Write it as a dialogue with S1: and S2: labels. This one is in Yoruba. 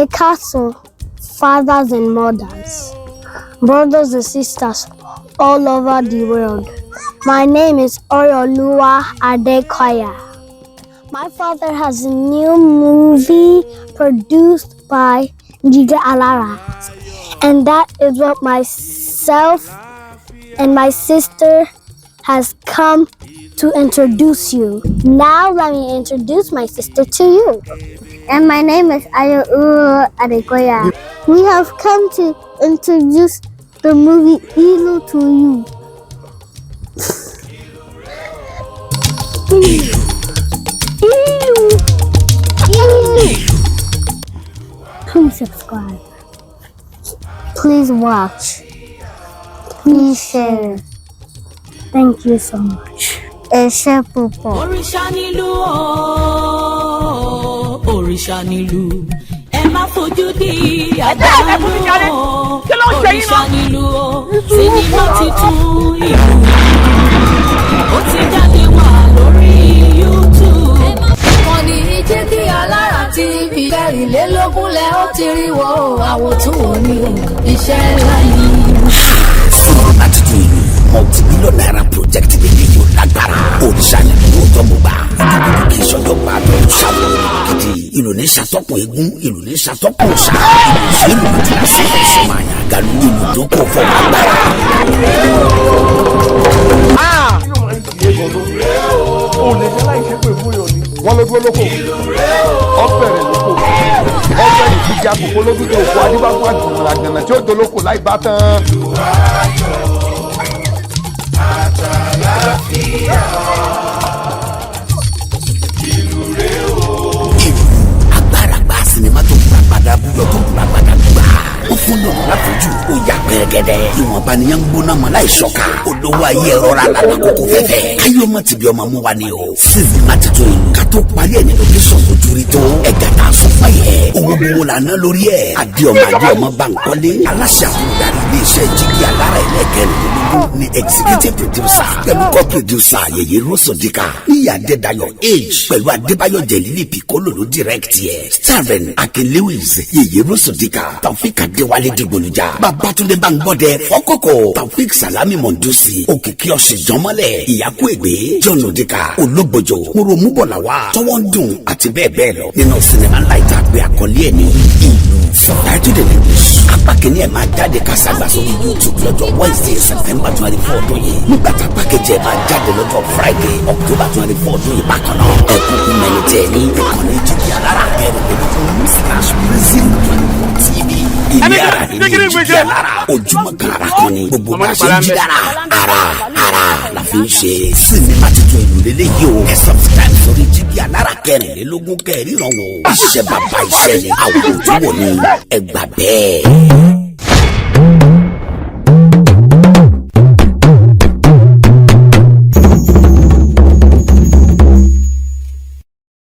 S1: castle, fathers and mothers, brothers and sisters all over the world. My name is Oyoluwa Adekoya. My father has a new movie produced by Jiga Alara, and that is what myself and my sister has come to introduce you. Now let me introduce my sister to you. And my name is ILU Adekoya. We have come to introduce the movie ILU to you. Please subscribe. Please watch. Please share. Thank you so much. Eshe pupo.
S2: Òrìṣà nílùú o, òrìṣà nílùú. Ẹ má fojú di àdánù o. Òrìṣà nílùú o, Cinema Titun ILU. Ó ti jáde wá lórí YouTube. Ìkànnì Ìjẹ́ Kí Alára TV. 24 lẹ ó ti rí wo àwòtún òní o. Iṣẹ́ ńlá ni.
S3: Cinema Titun ILU. Multi-billion naira project video lágbára. Òrìṣà nílùú tó mú bá. Kì í ṣọjọ́ gbà tó ń ṣàwọn gidi. Ìlú ní ṣàtọ́kùn eégún, ìlú ní ṣàtọ́kùn ṣá. Ìlú ní ìlú tí a ṣe máa yàn gàlú ìlú tó kò fọ́ lágbára.
S4: O lè jẹ́ láì ṣe pé fún yọ̀ ni. Wọ́n ló dúró lóko. Ọ̀bẹ̀rẹ̀ lóko. Ọ̀bẹ̀rẹ̀ ìdíje àkókò lójú tó kó adébáfún àjùmọ̀ àgbẹ̀nà tí ó dolóko láì bá tán.
S3: Agbára gba sinimá tó gbà padà búyọ̀ tó gbà padà gbà. Ó fún lọ́nà láfojú ó yà pẹ́rẹ́gẹ́dẹ́. Ìwọ̀nba ni yẹn ń gbóná mọ́ láì ṣọ́ka. Olówó ayé ẹ̀rọ ra lànà kókó fẹ́fẹ́. Káyọ̀ mọ̀ tìbí ọmọ mú wa ni o. Cinema Titun ILU. Ká tó parí ẹ̀ ní location ojú rí tó. Ẹ̀gá tá a sọ fún yẹ. Owó gbowó la ná lórí ẹ̀. Adéọmọ Bankole. Aláṣẹ àfúndarí ilé-iṣẹ́ Jígí Alára ẹlẹ́gẹ̀rún ni executive producer. Pẹ̀lú co-producer Yèyé Rosodika. Níyà Adédayọ̀ Age. Pẹ̀lú Adébáyọ̀ Jẹ̀lílì Piccolo ló direct yẹ. Starring Akin Lewis. Yèyé Rosodika. Taofik Adéwálé Dìgbòlùjà. Babátúndé Báńgbọ́dẹ Fọ́kọ́kọ́. Taofik Salami Mondusi. Òkìkí ọ̀sìn jọmọ́lẹ̀. Ìyákú Ègbé. John Odika. Ológbòjò. Móromúbọ̀làwà. Tọ́wọ́ ń dùn àti bẹ́ẹ̀ bẹ́ẹ̀ lọ. Nínú sinimá ńlá ìta àgbẹ̀ àkọlé ẹ̀ ní ìlú. Subtitled in English. Apá kìíní ẹ̀ máa jáde kásàgbà sórí YouTube lọ́jọ́ Wednesday September 24 ọdún yìí. Nígbà tá apá kejì ẹ̀ máa jáde lọ́jọ́ Friday October 24 ọdún yìí bákan náà. Ẹ̀kúnkú mẹ́ni tẹ̀ ní ìkànnì Jígí Alára /Brizil/TV. Ilé ara ní Jígí Alára. Ojúmọ́ kan ara kan ni. Gbogbo bá ṣe ń jí dára. Ara la fi ń ṣe. Cinema Titun ILU lélẹ́yìí o. Ẹ subscribe sórí Jígí Alára 24 kẹ́rìnrán wò. Iṣẹ́ bàbá iṣẹ́ ni àwòrán tó wò ní ẹgbà bẹ́ẹ̀.